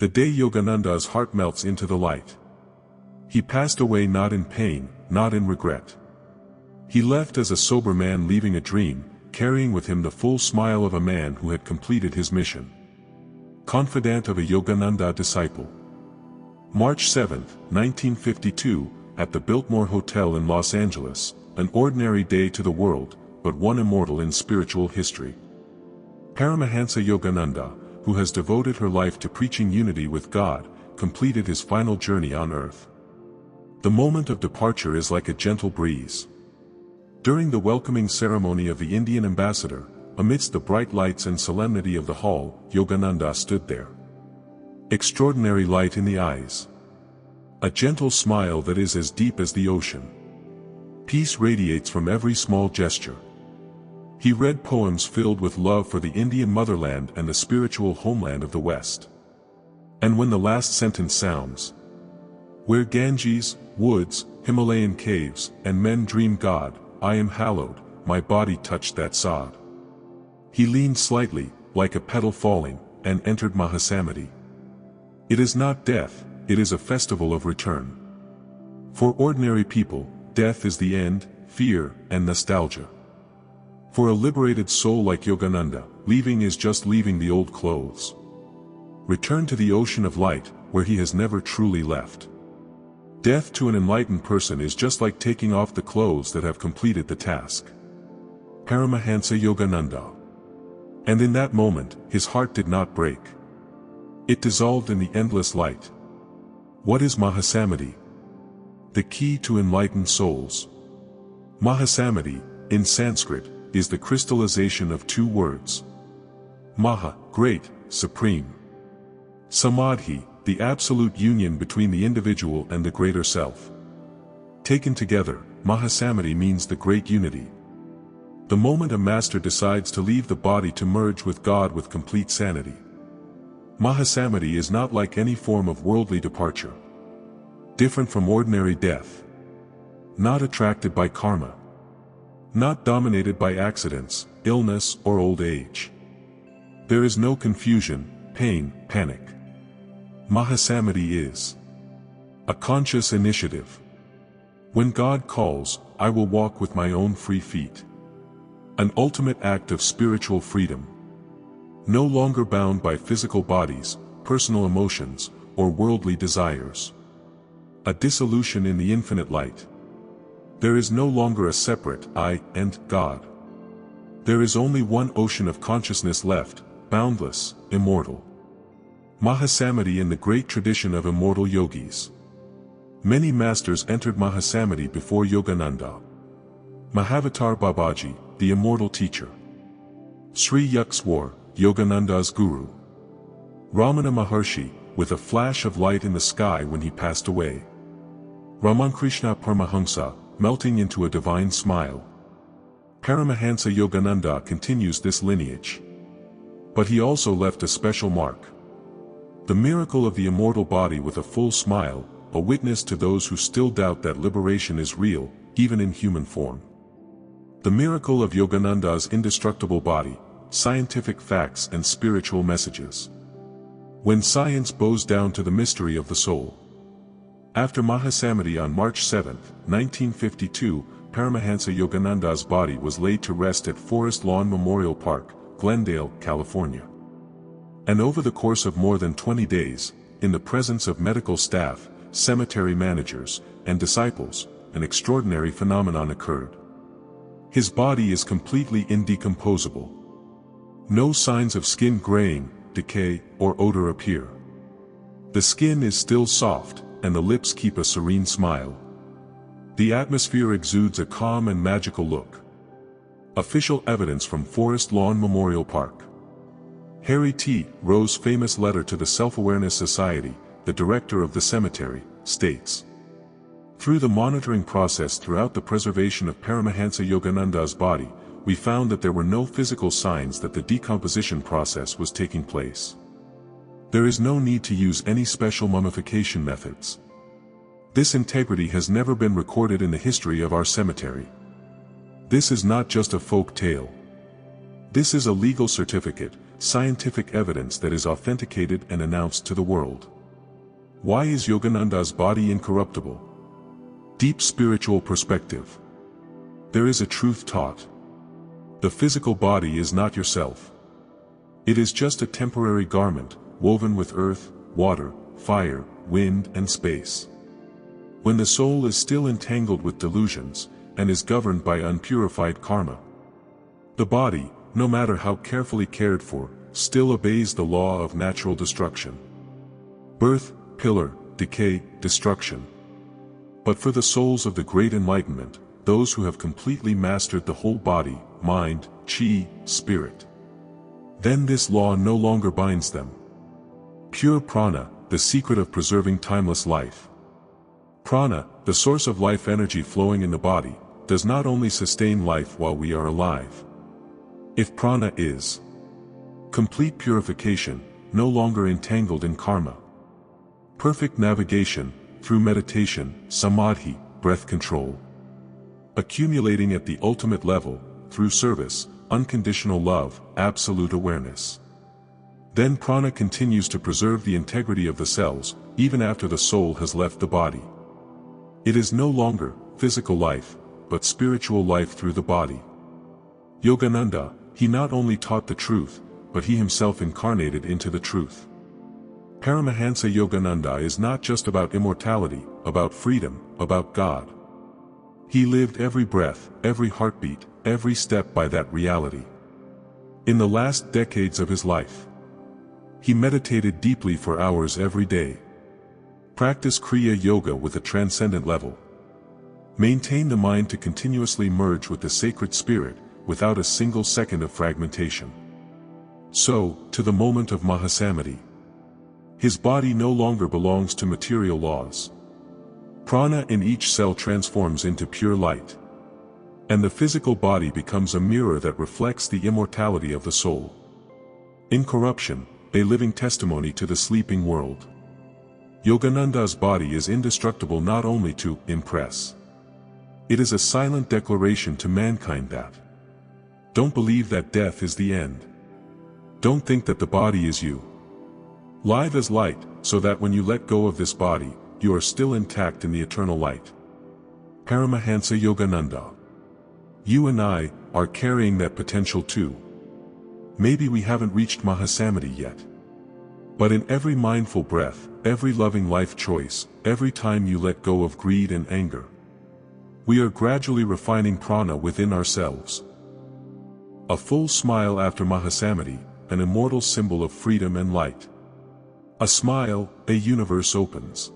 The day Yogananda's heart melts into the light. He passed away not in pain, not in regret. He left as a sober man leaving a dream, carrying with him the full smile of a man who had completed his mission. Confidant of a Yogananda disciple. March 7, 1952, at the Biltmore Hotel in Los Angeles, an ordinary day to the world, but one immortal in spiritual history. Paramahansa Yogananda, who has devoted her life to preaching unity with God, completed his final journey on earth. The moment of departure is like a gentle breeze. During the welcoming ceremony of the Indian ambassador, amidst the bright lights and solemnity of the hall, Yogananda stood there. Extraordinary light in the eyes. A gentle smile that is as deep as the ocean. Peace radiates from every small gesture. He read poems filled with love for the Indian motherland and the spiritual homeland of the West. And when the last sentence sounds, "Where Ganges, woods, Himalayan caves, and men dream God, I am hallowed," my body touched that sod. He leaned slightly, like a petal falling, and entered Mahasamadhi. It is not death, it is a festival of return. For ordinary people, death is the end, fear, and nostalgia. For a liberated soul like Yogananda, leaving is just leaving the old clothes. Return to the ocean of light, where he has never truly left. Death to an enlightened person is just like taking off the clothes that have completed the task. Paramahansa Yogananda. And in that moment, his heart did not break. It dissolved in the endless light. What is Mahasamadhi? The key to enlightened souls. Mahasamadhi, in Sanskrit, is the crystallization of two words. Maha, great, supreme. Samadhi, the absolute union between the individual and the greater self. Taken together, Mahasamadhi means the great unity. The moment a master decides to leave the body to merge with God with complete sanity. Mahasamadhi is not like any form of worldly departure. Different from ordinary death. Not attracted by karma. Not dominated by accidents, illness, or old age. There is no confusion, pain, panic. Mahasamadhi is a conscious initiative. When God calls, I will walk with my own free feet. An ultimate act of spiritual freedom. No longer bound by physical bodies, personal emotions, or worldly desires. A dissolution in the infinite light. There is no longer a separate I and God. There is only one ocean of consciousness left, boundless, immortal. Mahasamadhi in the great tradition of immortal yogis. Many masters entered Mahasamadhi before Yogananda. Mahavatar Babaji, the immortal teacher. Sri Yukswar, Yogananda's guru. Ramana Maharshi, with a flash of light in the sky when he passed away. Ramakrishna Paramahansa, melting into a divine smile. Paramahansa Yogananda continues this lineage. But he also left a special mark. The miracle of the immortal body with a full smile, a witness to those who still doubt that liberation is real, even in human form. The miracle of Yogananda's indestructible body, scientific facts and spiritual messages. When science bows down to the mystery of the soul. After Mahasamadhi on March 7, 1952, Paramahansa Yogananda's body was laid to rest at Forest Lawn Memorial Park, Glendale, California. And over the course of more than 20 days, in the presence of medical staff, cemetery managers, and disciples, an extraordinary phenomenon occurred. His body is completely indecomposable. No signs of skin graying, decay, or odor appear. The skin is still soft, and the lips keep a serene smile. The atmosphere exudes a calm and magical look. Official evidence from Forest Lawn Memorial Park. Harry T. Rowe's famous letter to the Self-Awareness Society, the director of the cemetery, states, "Through the monitoring process throughout the preservation of Paramahansa Yogananda's body, we found that there were no physical signs that the decomposition process was taking place. There is no need to use any special mummification methods. This integrity has never been recorded in the history of our cemetery. This is not just a folk tale. This is a legal certificate, scientific evidence that is authenticated and announced to the world. Why is Yogananda's body incorruptible? Deep spiritual perspective. There is a truth taught. The physical body is not yourself. It is just a temporary garment, woven with earth, water, fire, wind and space. When the soul is still entangled with delusions, and is governed by unpurified karma, the body, no matter how carefully cared for, still obeys the law of natural destruction. Birth, pillar, decay, destruction. But for the souls of the great enlightenment, those who have completely mastered the whole body, mind, chi, spirit, then this law no longer binds them. Pure prana, the secret of preserving timeless life. Prana, the source of life energy flowing in the body, does not only sustain life while we are alive. If prana is complete purification, no longer entangled in karma, perfect navigation, through meditation, samadhi, breath control, accumulating at the ultimate level, through service, unconditional love, absolute awareness, then prana continues to preserve the integrity of the cells, even after the soul has left the body. It is no longer physical life, but spiritual life through the body. Yogananda, he not only taught the truth, but he himself incarnated into the truth. Paramahansa Yogananda is not just about immortality, about freedom, about God. He lived every breath, every heartbeat, every step by that reality. In the last decades of his life, he meditated deeply for hours every day. Practiced Kriya Yoga with a transcendent level. Maintained the mind to continuously merge with the sacred spirit, without a single second of fragmentation. So, to the moment of Mahasamadhi, his body no longer belongs to material laws. Prana in each cell transforms into pure light. And the physical body becomes a mirror that reflects the immortality of the soul. Incorruption, a living testimony to the sleeping world. Yogananda's body is indestructible not only to impress. It is a silent declaration to mankind that don't believe that death is the end. Don't think that the body is you. Live as light, so that when you let go of this body, you are still intact in the eternal light. Paramahansa Yogananda. You and I are carrying that potential too. Maybe we haven't reached Mahasamadhi yet. But in every mindful breath, every loving life choice, every time you let go of greed and anger, we are gradually refining prana within ourselves. A full smile after Mahasamadhi, an immortal symbol of freedom and light. A smile, a universe opens.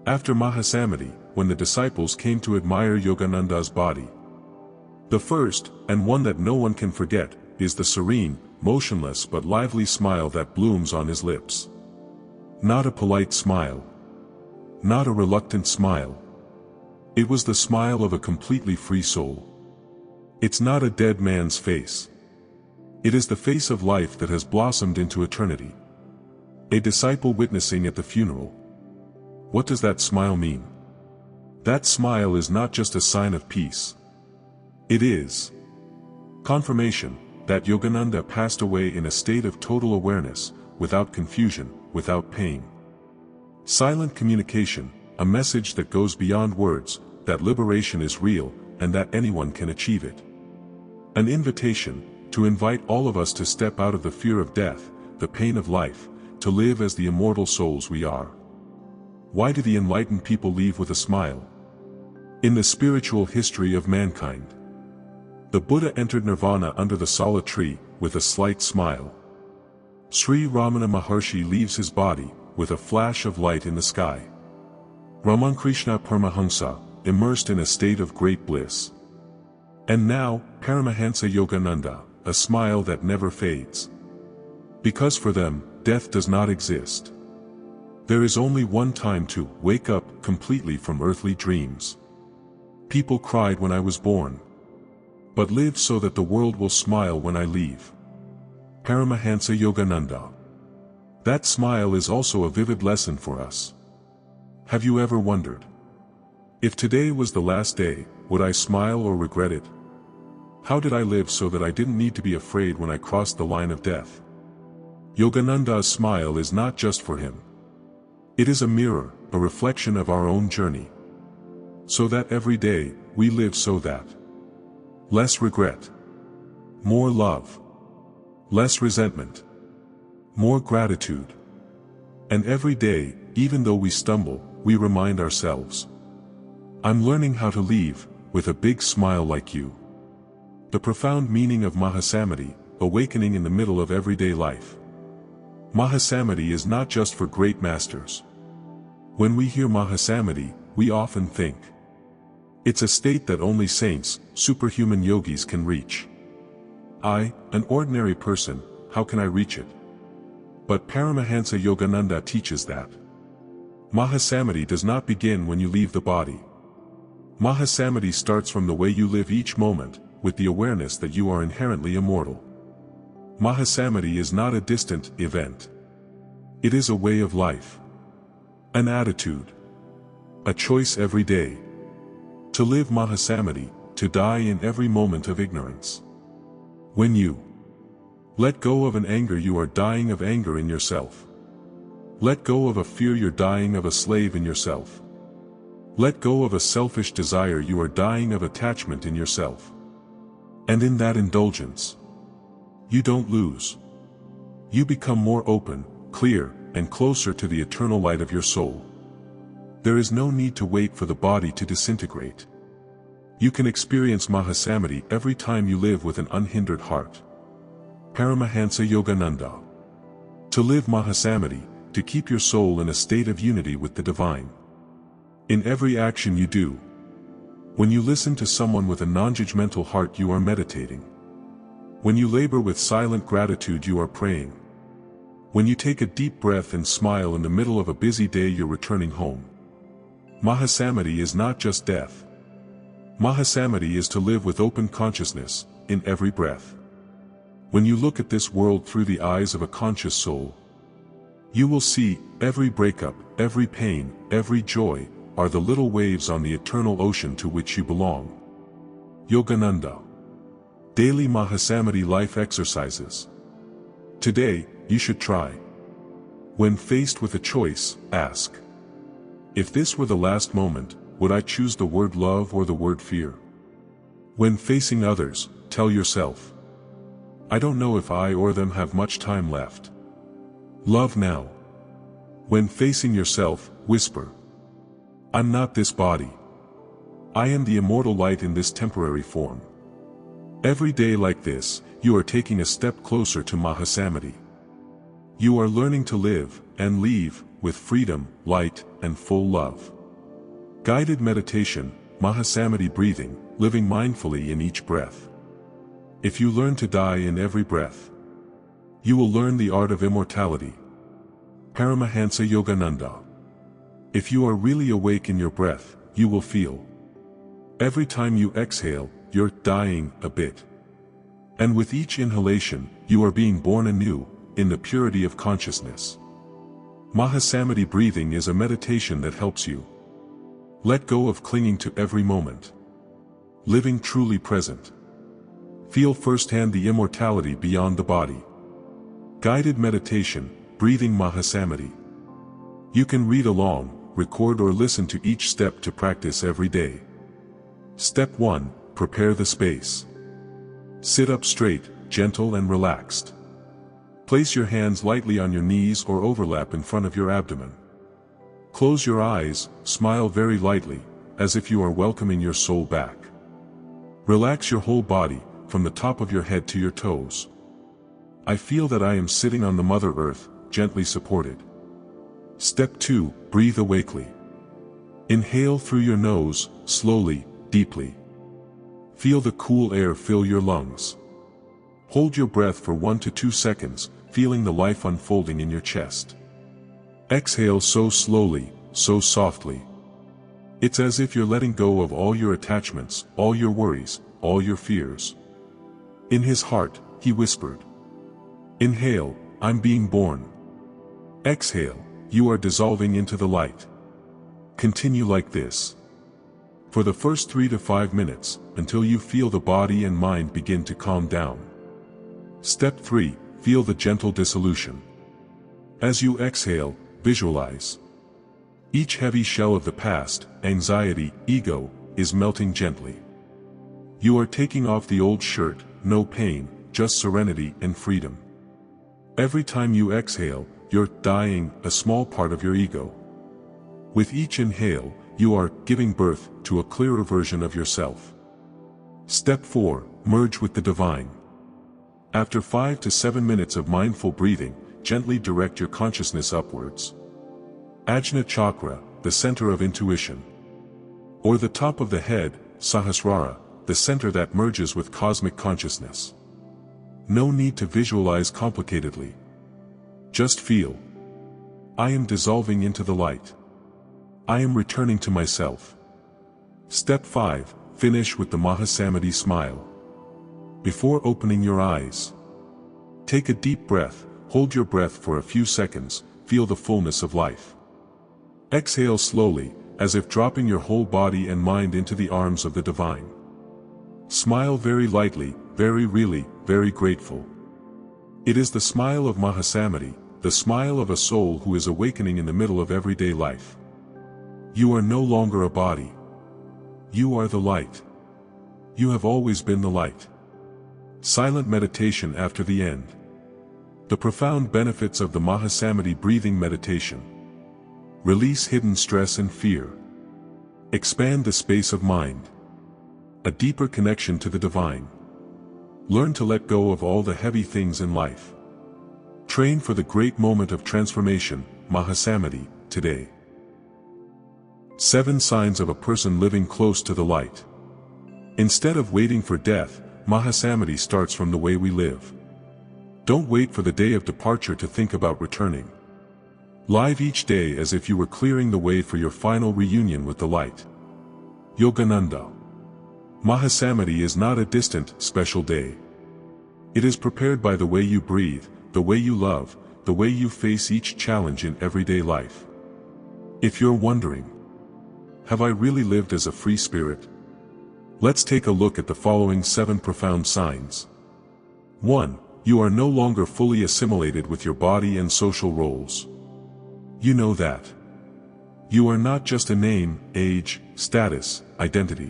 After Mahasamadhi, when the disciples came to admire Yogananda's body, the first, and one that no one can forget, is the serene, motionless but lively smile that blooms on his lips. Not a polite smile. Not a reluctant smile. It was the smile of a completely free soul. It's not a dead man's face. It is the face of life that has blossomed into eternity. A disciple witnessing at the funeral. What does that smile mean? That smile is not just a sign of peace. It is confirmation that Yogananda passed away in a state of total awareness, without confusion, without pain. Silent communication, a message that goes beyond words, that liberation is real, and that anyone can achieve it. An invitation, to invite all of us to step out of the fear of death, the pain of life, to live as the immortal souls we are. Why do the enlightened people leave with a smile? In the spiritual history of mankind, the Buddha entered nirvana under the sala tree, with a slight smile. Sri Ramana Maharshi leaves his body, with a flash of light in the sky. Ramakrishna Paramahansa, immersed in a state of great bliss. And now, Paramahansa Yogananda, a smile that never fades. Because for them, death does not exist. There is only one time to wake up completely from earthly dreams. People cried when I was born. But live so that the world will smile when I leave. Paramahansa Yogananda. That smile is also a vivid lesson for us. Have you ever wondered? If today was the last day, would I smile or regret it? How did I live so that I didn't need to be afraid when I crossed the line of death? Yogananda's smile is not just for him. It is a mirror, a reflection of our own journey. So that every day, we live so that less regret, more love, less resentment, more gratitude. And every day, even though we stumble, we remind ourselves, I'm learning how to leave, with a big smile like you. The profound meaning of Mahasamadhi, awakening in the middle of everyday life. Mahasamadhi is not just for great masters. When we hear Mahasamadhi, we often think, it's a state that only saints, superhuman yogis can reach. I, an ordinary person, how can I reach it? But Paramahansa Yogananda teaches that Mahasamadhi does not begin when you leave the body. Mahasamadhi starts from the way you live each moment, with the awareness that you are inherently immortal. Mahasamadhi is not a distant event. It is a way of life. An attitude. A choice every day. To live Mahasamadhi, to die in every moment of ignorance. When you let go of an anger, you are dying of anger in yourself. Let go of a fear, you're dying of a slave in yourself. Let go of a selfish desire, you are dying of attachment in yourself. And in that indulgence, you don't lose. You become more open, clear, and closer to the eternal light of your soul. There is no need to wait for the body to disintegrate. You can experience Mahasamadhi every time you live with an unhindered heart. Paramahansa Yogananda. To live Mahasamadhi, to keep your soul in a state of unity with the divine. In every action you do. When you listen to someone with a non-judgmental heart, you are meditating. When you labor with silent gratitude, you are praying. When you take a deep breath and smile in the middle of a busy day, you're returning home. Mahasamadhi is not just death. Mahasamadhi is to live with open consciousness, in every breath. When you look at this world through the eyes of a conscious soul, you will see, every breakup, every pain, every joy, are the little waves on the eternal ocean to which you belong. Yogananda. Daily Mahasamadhi life exercises. Today, you should try. When faced with a choice, ask, if this were the last moment, would I choose the word love or the word fear? When facing others, tell yourself, I don't know if I or them have much time left. Love now. When facing yourself, whisper, I'm not this body. I am the immortal light in this temporary form. Every day like this, you are taking a step closer to Mahasamadhi. You are learning to live, and leave, with freedom, light, and full love. Guided meditation, Mahasamadhi breathing, living mindfully in each breath. If you learn to die in every breath, you will learn the art of immortality. Paramahansa Yogananda. If you are really awake in your breath, you will feel. Every time you exhale, you're dying a bit. And with each inhalation, you are being born anew, in the purity of consciousness. Mahasamadhi breathing is a meditation that helps you let go of clinging to every moment. Living truly present. Feel firsthand the immortality beyond the body. Guided meditation, breathing Mahasamadhi. You can read along, record or listen to each step to practice every day. Step 1. Prepare the space. Sit up straight, gentle and relaxed. Place your hands lightly on your knees or overlap in front of your abdomen. Close your eyes, smile very lightly, as if you are welcoming your soul back. Relax your whole body, from the top of your head to your toes. I feel that I am sitting on the Mother Earth, gently supported. Step 2. Breathe awakely. Inhale through your nose, slowly, deeply. Feel the cool air fill your lungs. Hold your breath for 1 to 2 seconds, feeling the life unfolding in your chest. Exhale so slowly, so softly. It's as if you're letting go of all your attachments, all your worries, all your fears. In his heart, he whispered. Inhale, I'm being born. Exhale, you are dissolving into the light. Continue like this for the first 3 to 5 minutes, until you feel the body and mind begin to calm down. Step 3. feel the gentle dissolution. As you exhale, visualize. Each heavy shell of the past, anxiety, ego, is melting gently. You are taking off the old shirt, no pain, just serenity and freedom. Every time you exhale, you're dying a small part of your ego. With each inhale, you are giving birth to a clearer version of yourself. Step 4. Merge with the divine. After 5 to 7 minutes of mindful breathing, gently direct your consciousness upwards. Ajna chakra, the center of intuition. Or the top of the head, Sahasrara, the center that merges with cosmic consciousness. No need to visualize complicatedly. Just feel. I am dissolving into the light. I am returning to myself. Step 5. Finish with the Mahasamadhi smile. Before opening your eyes, take a deep breath, hold your breath for a few seconds, feel the fullness of life. Exhale slowly, as if dropping your whole body and mind into the arms of the divine. Smile very lightly, very really, very grateful. It is the smile of Mahasamadhi, the smile of a soul who is awakening in the middle of everyday life. You are no longer a body. You are the light. You have always been the light. Silent meditation after the end. The profound benefits of the Mahasamadhi breathing meditation. Release hidden stress and fear. Expand the space of mind. A deeper connection to the divine. Learn to let go of all the heavy things in life. Train for the great moment of transformation, Mahasamadhi, today. 7 signs of a person living close to the light. Instead of waiting for death, Mahasamadhi starts from the way we live. Don't wait for the day of departure to think about returning. Live each day as if you were clearing the way for your final reunion with the light. Yogananda Mahasamadhi is not a distant, special day. It is prepared by the way you breathe, the way you love, the way you face each challenge in everyday life. If you're wondering, have I really lived as a free spirit? Let's take a look at the following 7 profound signs. 1. You are no longer fully assimilated with your body and social roles. You know that. You are not just a name, age, status, identity.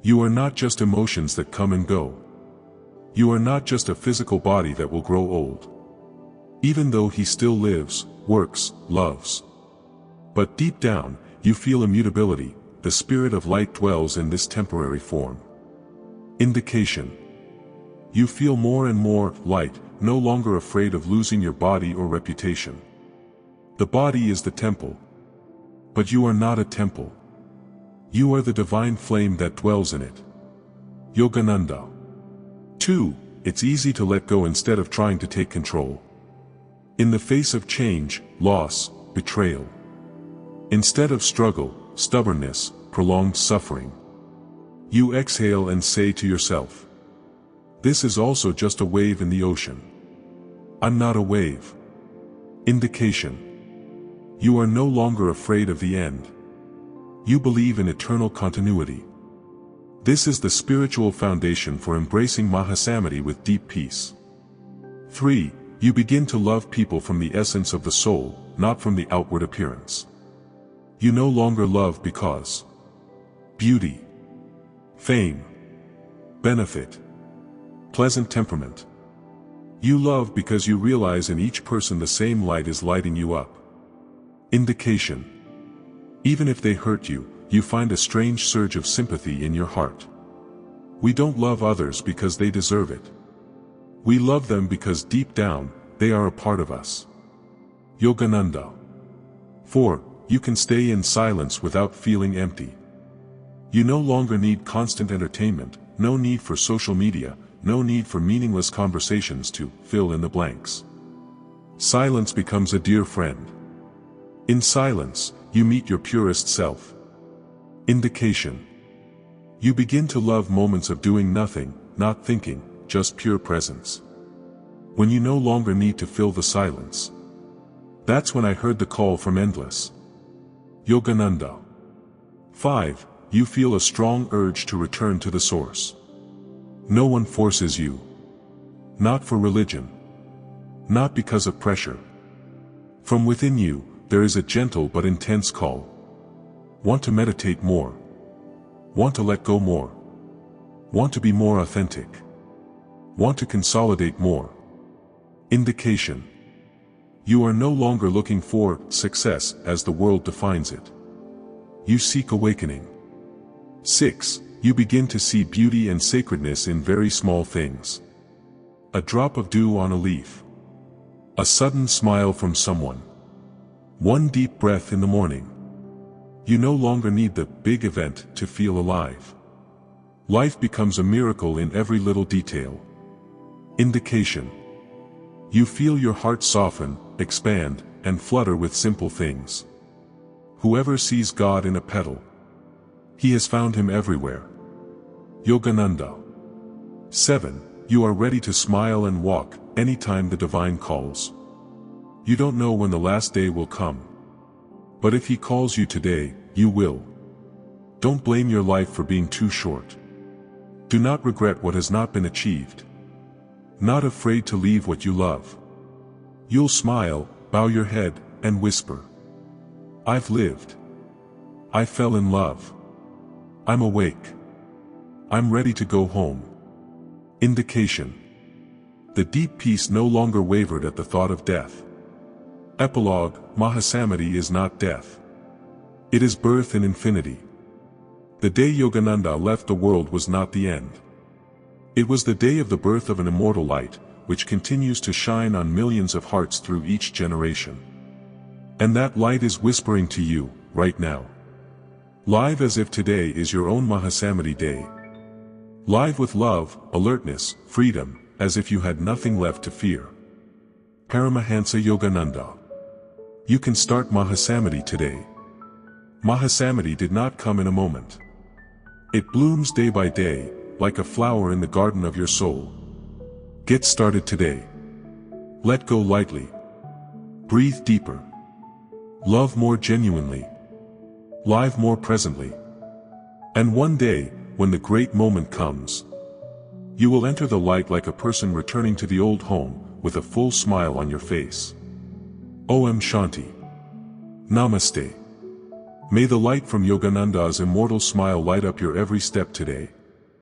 You are not just emotions that come and go. You are not just a physical body that will grow old. Even though he still lives, works, loves. But deep down, you feel immutability, the spirit of light dwells in this temporary form. Indication. You feel more and more light, no longer afraid of losing your body or reputation. The body is the temple. But you are not a temple. You are the divine flame that dwells in it. Yogananda. 2. It's easy to let go instead of trying to take control. In the face of change, loss, betrayal. Instead of struggle, stubbornness, prolonged suffering. You exhale and say to yourself, this is also just a wave in the ocean. I'm not a wave. Indication. You are no longer afraid of the end. You believe in eternal continuity. This is the spiritual foundation for embracing Mahasamadhi with deep peace. 3. You begin to love people from the essence of the soul, not from the outward appearance. You no longer love because beauty, fame, benefit, pleasant temperament. You love because you realize in each person the same light is lighting you up. Indication. Even if they hurt you, you find a strange surge of sympathy in your heart. We don't love others because they deserve it. We love them because deep down, they are a part of us. Yogananda. 4. You can stay in silence without feeling empty. You no longer need constant entertainment, no need for social media, no need for meaningless conversations to fill in the blanks. Silence becomes a dear friend. In silence, you meet your purest self. Indication. You begin to love moments of doing nothing, not thinking, just pure presence. When you no longer need to fill the silence. That's when I heard the call from Endless. Yogananda. 5. You feel a strong urge to return to the source. No one forces you. Not for religion. not because of pressure. From within you, there is a gentle but intense call. Want to meditate more? Want to let go more? Want to be more authentic? Want to consolidate more? Indication. You are no longer looking for success as the world defines it. You seek awakening. 6. You begin to see beauty and sacredness in very small things. A drop of dew on a leaf. A sudden smile from someone. One deep breath in the morning. You no longer need the big event to feel alive. Life becomes a miracle in every little detail. Indication. You feel your heart soften, expand, and flutter with simple things. Whoever sees God in a petal, he has found him everywhere. Yogananda. 7. You are ready to smile and walk anytime the divine calls. You don't know when the last day will come. But if he calls you today, you will. Don't blame your life for being too short. Do not regret what has not been achieved. Not afraid to leave what you love. You'll smile, bow your head, and whisper. I've lived. I fell in love. I'm awake. I'm ready to go home. Indication. The deep peace no longer wavered at the thought of death. Epilogue. Mahasamadhi is not death. It is birth in infinity. The day Yogananda left the world was not the end. It was the day of the birth of an immortal light, which continues to shine on millions of hearts through each generation. And that light is whispering to you, right now. Live as if today is your own Mahasamadhi day. Live with love, alertness, freedom, as if you had nothing left to fear. Paramahansa Yogananda. You can start Mahasamadhi today. Mahasamadhi did not come in a moment. It blooms day by day, like a flower in the garden of your soul. Get started today. Let go lightly. Breathe deeper. Love more genuinely. Live more presently. And one day, when the great moment comes, you will enter the light like a person returning to the old home, with a full smile on your face. Om Shanti. Namaste. May the light from Yogananda's immortal smile light up your every step today.